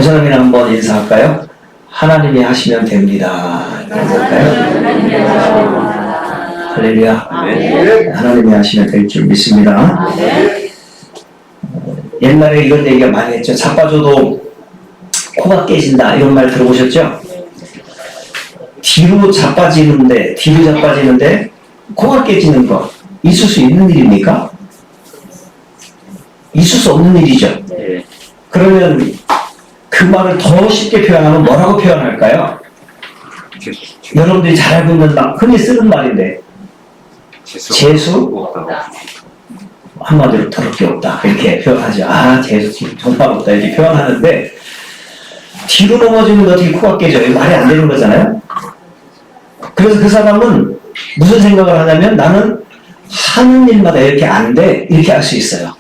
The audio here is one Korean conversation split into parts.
사람이랑 한번 인사할까요? 하나님이 하시면 됩니다. 인사할까요? 할렐루야. 하나님이 하시면 될 줄 믿습니다. 옛날에 이런 얘기가 많이 했죠. 자빠져도 코가 깨진다 이런 말 들어보셨죠? 뒤로 자빠지는데 코가 깨지는 거 있을 수 있는 일입니까? 있을 수 없는 일이죠. 그러면 그 말을 더 쉽게 표현하면 뭐라고 표현할까요? 여러분들이 잘 알고 있는 흔히 쓰는 말인데 재수? 한마디로 더럽게 없다 이렇게 표현하죠. 아 재수 정말 없다 이렇게 표현하는데 뒤로 넘어지면 어떻게 코가 깨져요? 말이 안 되는 거잖아요. 그래서 그 사람은 무슨 생각을 하냐면 나는 하는 일마다 이렇게 안 돼 이렇게 할 수 있어요.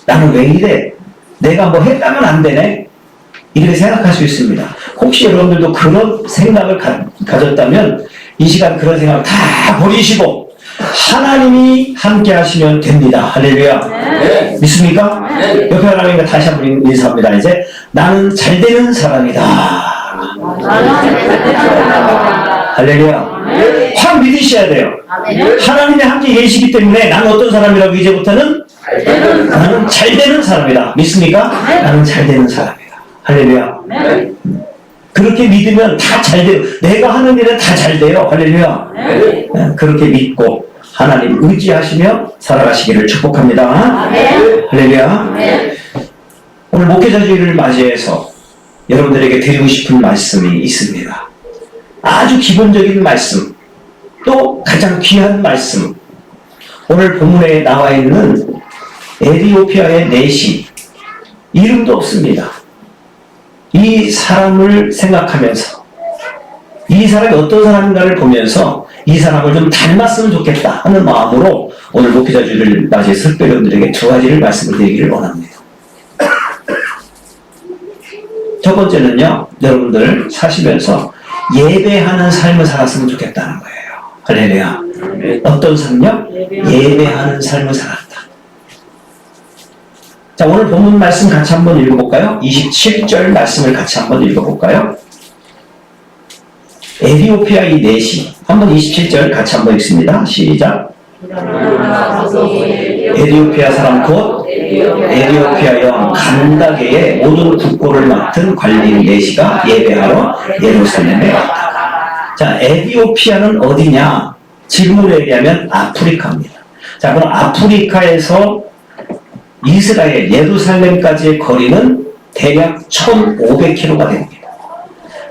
나는 왜 이래? 내가 뭐 했다면 안 되네? 이렇게 생각할 수 있습니다. 혹시 여러분들도 그런 생각을 가졌다면 이 시간 그런 생각을 다 버리시고 하나님이 함께 하시면 됩니다. 할렐루야. 네. 믿습니까? 네. 옆에 하나님과 다시 한번 인사합니다. 이제 나는 잘되는 사람이다. 할렐루야. 네. 확 믿으셔야 돼요. 네. 하나님이 함께 계시기 때문에 나는 어떤 사람이라고 이제부터는 나는 잘되는 사람이다. 믿습니까? 네. 나는 잘되는 사람이다. 할렐루야. 네. 그렇게 믿으면 다 잘돼요. 내가 하는 일은 다 잘돼요. 할렐루야. 네. 그렇게 믿고 하나님 의지하시며 살아가시기를 축복합니다. 네. 할렐루야. 네. 오늘 목회자 주일을 맞이해서 여러분들에게 드리고 싶은 말씀이 있습니다. 아주 기본적인 말씀, 또 가장 귀한 말씀. 오늘 본문에 나와 있는 에티오피아의 내시, 이름도 없습니다. 이 사람을 생각하면서 이 사람이 어떤 사람인가를 보면서 이 사람을 좀 닮았으면 좋겠다 하는 마음으로 오늘 목회자 주일을 맞이해서 특별히 여러분들에게 두 가지를 말씀을 드리기를 원합니다. 첫 번째는요, 여러분들 사시면서 예배하는 삶을 살았으면 좋겠다는 거예요. 할렐루야. 어떤 삶요? 예배하는 삶을 살았다. 자, 오늘 본문 말씀 같이 한번 읽어볼까요? 27절 말씀을 같이 한번 읽어볼까요? 에티오피아 이 내시 한번 27절 같이 한번 읽습니다. 시작. 에티오피아 사람 곧 에티오피아 영 간다게의 모든 국고를 맡은 관리인 내시가 예배하러 예루살렘에 왔다. 자, 에티오피아는 어디냐? 지금으로 얘기하면 아프리카입니다. 자, 그럼 아프리카에서 이스라엘 예루살렘까지의 거리는 대략 1,500km가 됩니다.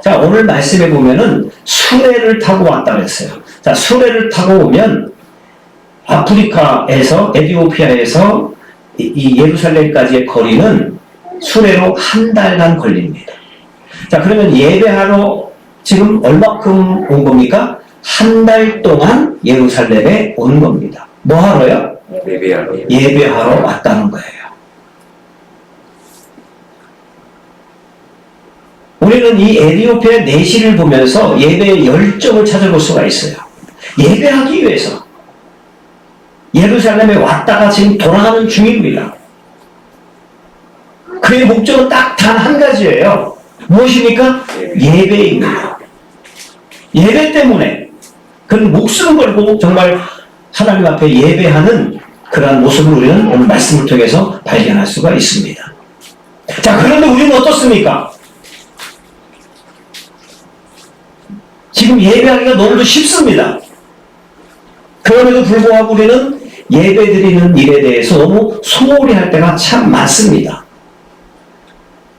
자, 오늘 말씀에 보면은 수레를 타고 왔다 그랬어요. 자, 수레를 타고 오면 아프리카에서 에티오피아에서 이 예루살렘까지의 거리는 수레로 한 달간 걸립니다. 자, 그러면 예배하러 지금 얼마큼 온 겁니까? 한 달 동안 예루살렘에 온 겁니다. 뭐 하러요? 예배하러 왔다는 거예요. 우리는 이 에티오피아 내시를 보면서 예배의 열정을 찾아볼 수가 있어요. 예배하기 위해서 예루살렘에 왔다가 지금 돌아가는 중입니다. 그의 목적은 딱 단 한 가지예요. 무엇입니까? 예배입니다. 예배 때문에 그는 목숨을 걸고 정말 하나님 앞에 예배하는 그러한 모습을 우리는 오늘 말씀을 통해서 발견할 수가 있습니다. 자, 그런데 우리는 어떻습니까? 지금 예배하기가 너무도 쉽습니다. 그럼에도 불구하고 우리는 예배드리는 일에 대해서 너무 소홀히 할 때가 참 많습니다.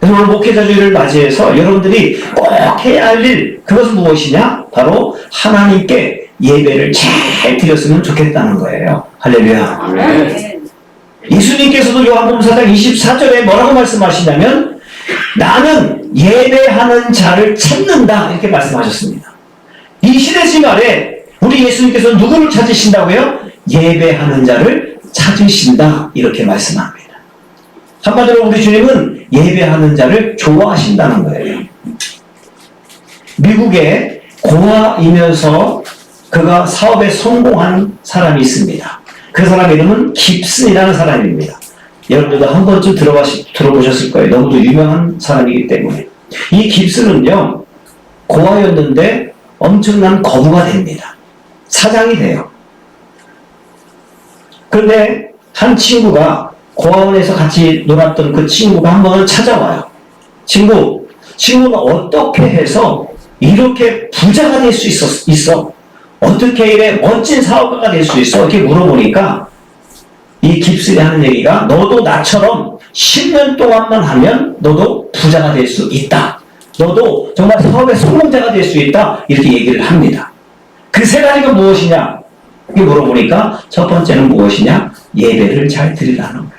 그래서 오늘 목회자 주일을 맞이해서 여러분들이 꼭 해야 할 일, 그것은 무엇이냐? 바로 하나님께 예배를 잘 드렸으면 좋겠다는 거예요. 할렐루야. 네. 예수님께서도 요한복음 4장 24절에 뭐라고 말씀하시냐면 나는 예배하는 자를 찾는다 이렇게 말씀하셨습니다. 이 시대지 말에 우리 예수님께서는 누구를 찾으신다고요? 예배하는 자를 찾으신다 이렇게 말씀합니다. 한마디로 우리 주님은 예배하는 자를 좋아하신다는 거예요. 미국에 고아이면서 그가 사업에 성공한 사람이 있습니다. 그 사람 이름은 깁슨이라는 사람입니다. 여러분들도 한 번쯤 들어보셨을 거예요. 너무도 유명한 사람이기 때문에. 이 깁스는요, 고아였는데 엄청난 거부가 됩니다. 사장이 돼요. 그런데 한 친구가, 고아원에서 같이 놀았던 그 친구가 한 번은 찾아와요. 친구가 어떻게 해서 이렇게 부자가 될 수 있어? 어떻게 이래 멋진 사업가가 될 수 있어? 이렇게 물어보니까 이 깁슨이 하는 얘기가, 너도 나처럼 10년 동안만 하면 너도 부자가 될 수 있다. 너도 정말 사업의 성공자가 될 수 있다. 이렇게 얘기를 합니다. 그 세 가지가 무엇이냐? 이렇게 물어보니까 첫 번째는 무엇이냐? 예배를 잘 드리라는 거예요.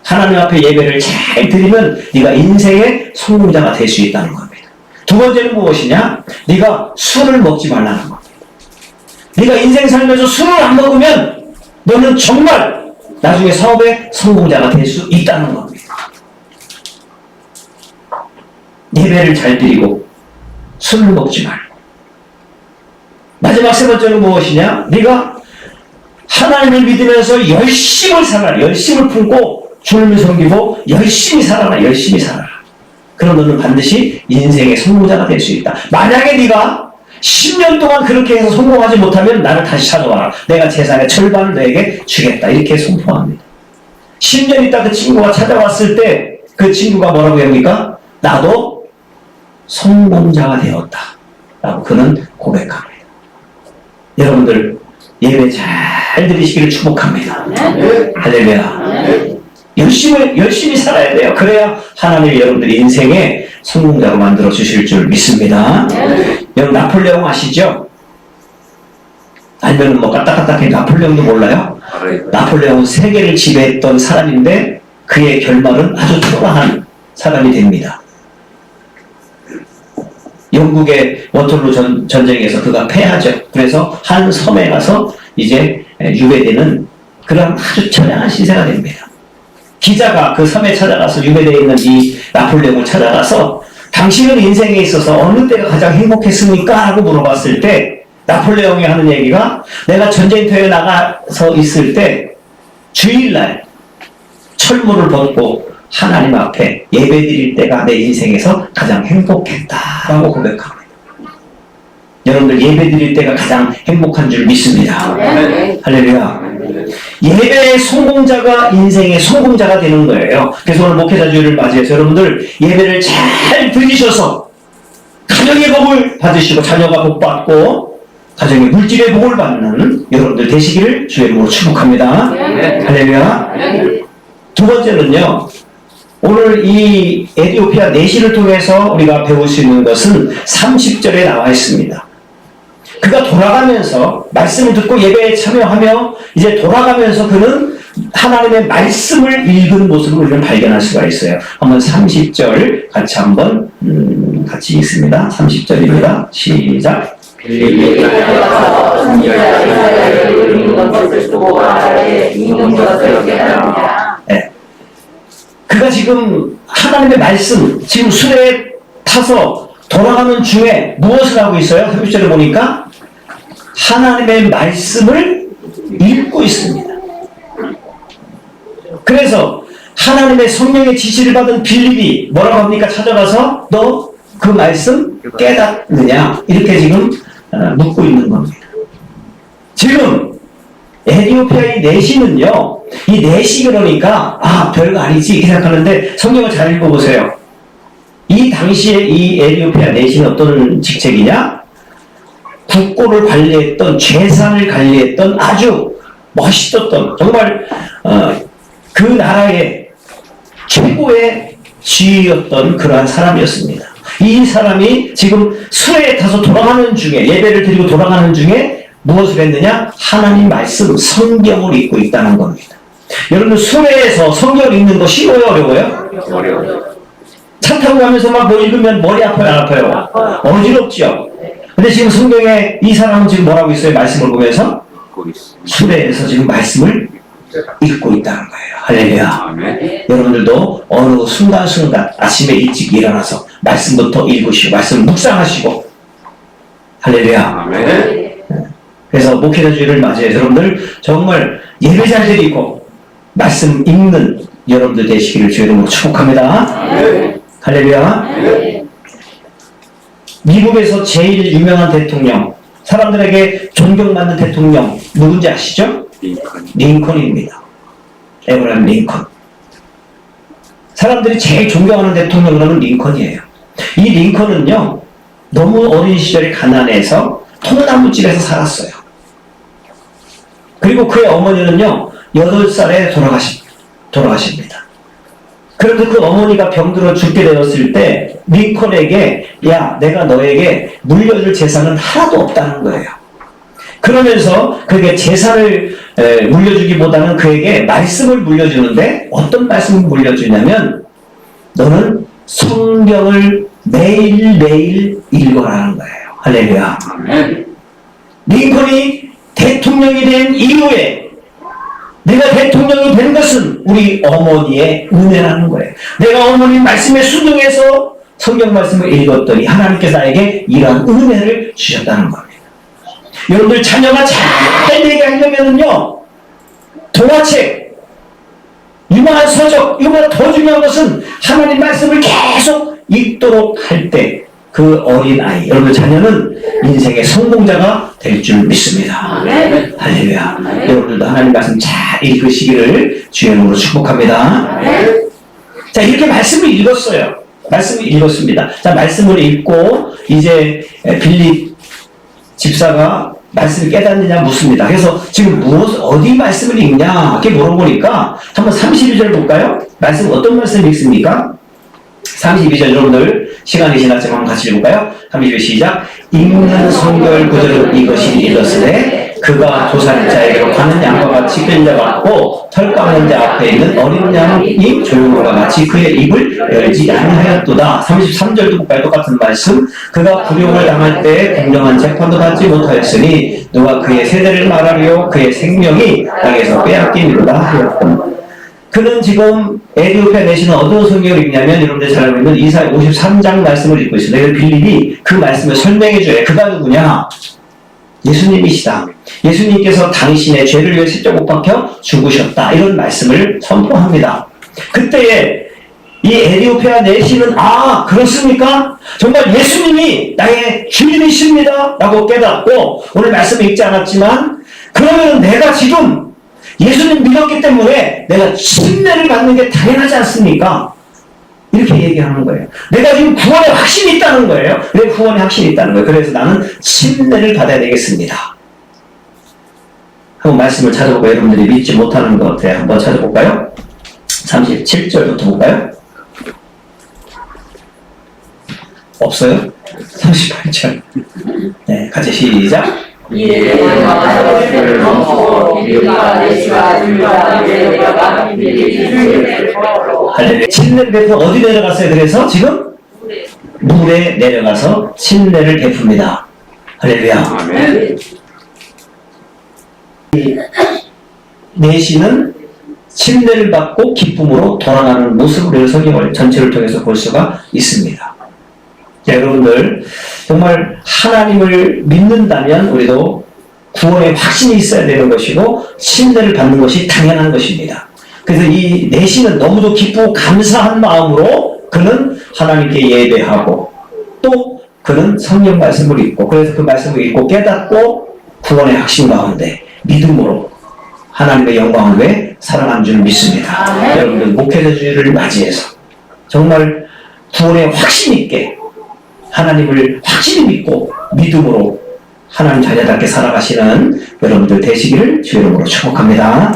하나님 앞에 예배를 잘 드리면 네가 인생의 성공자가 될 수 있다는 겁니다. 두 번째는 무엇이냐? 네가 술을 먹지 말라는 겁니다. 네가 인생 살면서 술을 안 먹으면 너는 정말 나중에 사업의 성공자가 될 수 있다는 겁니다. 예배를 잘 드리고 술을 먹지 말고. 마지막 세 번째는 무엇이냐? 네가 하나님을 믿으면서 열심을 살아라. 열심을 품고 주님을 섬기고 열심히 살아라. 열심히 살아라. 그럼 너는 반드시 인생의 성공자가 될 수 있다. 만약에 네가 10년 동안 그렇게 해서 성공하지 못하면 나를 다시 찾아와라. 내가 재산의 절반을 너에게 주겠다. 이렇게 선포합니다. 10년 있다 그 친구가 찾아왔을 때 그 친구가 뭐라고 합니까? 나도 성공자가 되었다. 라고 그는 고백합니다. 여러분들 예배 잘 드리시기를 축복합니다. 네. 할렐루야. 네. 열심히 살아야 돼요. 그래야 하나님이 여러분들 인생의 성공자로 만들어 주실 줄 믿습니다. 네. 여러분 나폴레옹 아시죠? 알면 뭐 까딱까딱해. 나폴레옹도 몰라요? 나폴레옹은 세계를 지배했던 사람인데 그의 결말은 아주 초라한 사람이 됩니다. 영국의 워털루 전쟁에서 그가 패하죠. 그래서 한 섬에 가서 이제 유배되는 그런 아주 처량한 신세가 됩니다. 기자가 그 섬에 찾아가서 유배되어 있는 이 나폴레옹을 찾아가서 당신은 인생에 있어서 어느 때가 가장 행복했습니까? 라고 물어봤을 때 나폴레옹이 하는 얘기가, 내가 전쟁터에 나가서 있을 때 주일날 철문을 벗고 하나님 앞에 예배드릴 때가 내 인생에서 가장 행복했다라고 고백합니다. 여러분들 예배드릴 때가 가장 행복한 줄 믿습니다. 네. 할렐루야. 예배의 성공자가 인생의 성공자가 되는 거예요. 그래서 오늘 목회자 주일을 맞이해서 여러분들 예배를 잘 드리셔서 가정의 복을 받으시고 자녀가 복 받고 가정의 물질의 복을 받는 여러분들 되시기를 주의 이름으로 축복합니다. 네. 할렐루야. 네. 두 번째는요, 오늘 이 에티오피아 내시를 통해서 우리가 배울 수 있는 것은 30절에 나와 있습니다. 그가 돌아가면서 말씀을 듣고 예배에 참여하며 이제 돌아가면서 그는 하나님의 말씀을 읽은 모습을 우리는 발견할 수가 있어요. 한번 30절 같이 한번 같이 읽습니다. 30절입니다. 시작. 네. 그가 지금 하나님의 말씀, 지금 수레에 타서 돌아가는 중에 무엇을 하고 있어요? 30절에 보니까 하나님의 말씀을 읽고 있습니다. 그래서 하나님의 성령의 지시를 받은 빌립이 뭐라고 합니까? 찾아가서 너 그 말씀 깨닫느냐? 이렇게 지금 묻고 있는 겁니다. 지금 에티오피아의 내시는요, 이 내시 그러니까 별거 아니지 이렇게 생각하는데 성경을 잘 읽어보세요. 이 당시에 이 에티오피아 내시는 어떤 직책이냐? 국고를 관리했던, 재산을 관리했던 아주 멋있었던, 정말 그 나라의 최고의 지휘였던 그러한 사람이었습니다. 이 사람이 지금 수레에 타서 돌아가는 중에, 예배를 드리고 돌아가는 중에 무엇을 했느냐? 하나님 말씀, 성경을 읽고 있다는 겁니다. 여러분 수레에서 성경을 읽는 거 쉬워요? 어려워요? 어려워요. 차 타고 가면서 막 뭐 읽으면 머리 아파요? 안 아파요? 어지럽죠? 근데 지금 성경에 이 사람은 지금 뭐라고 있어요? 말씀을 보면서 수레에서 지금 말씀을 읽고 있다는 거예요. 할렐루야. 네. 여러분들도 어느 순간순간 아침에 일찍 일어나서 말씀부터 읽으시고 말씀 묵상하시고 할렐루야. 네. 그래서 목회자 주일을 맞이해서 여러분들 정말 예배 잘 드리고 말씀 읽는 여러분들 되시기를 주의 이름으로 축복합니다. 할렐루야. 미국에서 제일 유명한 대통령, 사람들에게 존경받는 대통령 누군지 아시죠? 링컨입니다. 에브라임 링컨. 사람들이 제일 존경하는 대통령은 링컨이에요. 이 링컨은요, 너무 어린 시절에 가난해서 통나무집에서 살았어요. 그리고 그의 어머니는요, 8살에 돌아가십니다. 그런데 그 어머니가 병들어 죽게 되었을 때 링컨에게 야, 내가 너에게 물려줄 재산은 하나도 없다는 거예요. 그러면서 그에게 재산을 물려주기보다는 그에게 말씀을 물려주는데 어떤 말씀을 물려주냐면 너는 성경을 매일매일 읽어라는 거예요. 할렐루야. 링컨이 대통령이 된 이후에 내가 대통령이 된 것은 우리 어머니의 은혜라는 거예요. 내가 어머니 말씀에 순종해서 성경 말씀을 읽었더니 하나님께서 나에게 이러한 은혜를 주셨다는 겁니다. 여러분들 자녀가 잘 되게 하려면요, 동화책, 유명한 서적, 이거보다 더 중요한 것은 하나님 말씀을 계속 읽도록 할 때 그 어린아이, 여러분 자녀는 인생의 성공자가 될 줄 믿습니다. 할렐루야. 여러분들도 하나님 말씀 잘 읽으시기를 주의 이름으로 축복합니다. 자, 이렇게 말씀을 읽었어요. 말씀을 읽었습니다. 자, 말씀을 읽고 이제 빌립 집사가 말씀을 깨닫느냐 묻습니다. 그래서 지금 어디 말씀을 읽냐 이렇게 물어보니까 한번 32절 볼까요? 말씀 어떤 말씀 읽습니까? 32절 여러분들 시간이 지났지만 같이 읽을까요? 32절 시작. 읽는 성결 구절은 이것이 이렇으되 그가 도살자에게로 가는 양과 같이 끌려갔고 털 깎는 자 앞에 있는 어린 양이 조용함과 같이 그의 입을 열지 아니하였도다. 33절도 볼까요? 똑같은 말씀. 그가 불용을 당할 때 공정한 재판도 받지 못하였으니 누가 그의 세대를 말하려 그의 생명이 땅에서 빼앗기리로다 하였다. 그는 지금 에디오피아 내시는 어떤 성경을 읽냐면 여러분들 잘 알고 있는 이사야 53장 말씀을 읽고 있습니다. 그래서 빌립이 그 말씀을 설명해 줘요. 그가 누구냐? 예수님이시다. 예수님께서 당신의 죄를 위해 십자가 못 박혀 죽으셨다. 이런 말씀을 선포합니다. 그때에 이 에디오피아 내시는 그렇습니까? 정말 예수님이 나의 주인이십니다. 라고 깨닫고 오늘 말씀 읽지 않았지만 그러면 내가 지금 예수님 믿었기 때문에 내가 침례를 받는 게 당연하지 않습니까? 이렇게 얘기하는 거예요. 내가 지금 구원의 확신이 있다는 거예요. 내 구원의 확신이 있다는 거예요. 그래서 나는 침례를 받아야 되겠습니다. 한번 말씀을 찾아보고 여러분들이 믿지 못하는 것 같아요. 한번 찾아볼까요? 37절부터 볼까요? 없어요? 38절. 네, 같이 시작. 침례를 베풀어 어디 내려갔어요? 그래서 지금 물에 내려가서 침례를 베풉니다. 할렐루야. 내시는 침례를 받고 기쁨으로 돌아가는 모습을 성경을 전체를 통해서 볼 수가 있습니다. 자, 여러분들 정말 하나님을 믿는다면 우리도 구원의 확신이 있어야 되는 것이고 침례를 받는 것이 당연한 것입니다. 그래서 이 내시는 너무도 기쁘고 감사한 마음으로 그는 하나님께 예배하고 또 그는 성경 말씀을 읽고 그래서 그 말씀을 읽고 깨닫고 구원의 확신 가운데 믿음으로 하나님의 영광을 위해 살아가는 줄 믿습니다. 여러분들 목회자 주일을 맞이해서 정말 구원의 확신 있게 하나님을 확실히 믿고 믿음으로 하나님 자녀답게 살아가시는 여러분들 되시기를 주의 이름으로 축복합니다.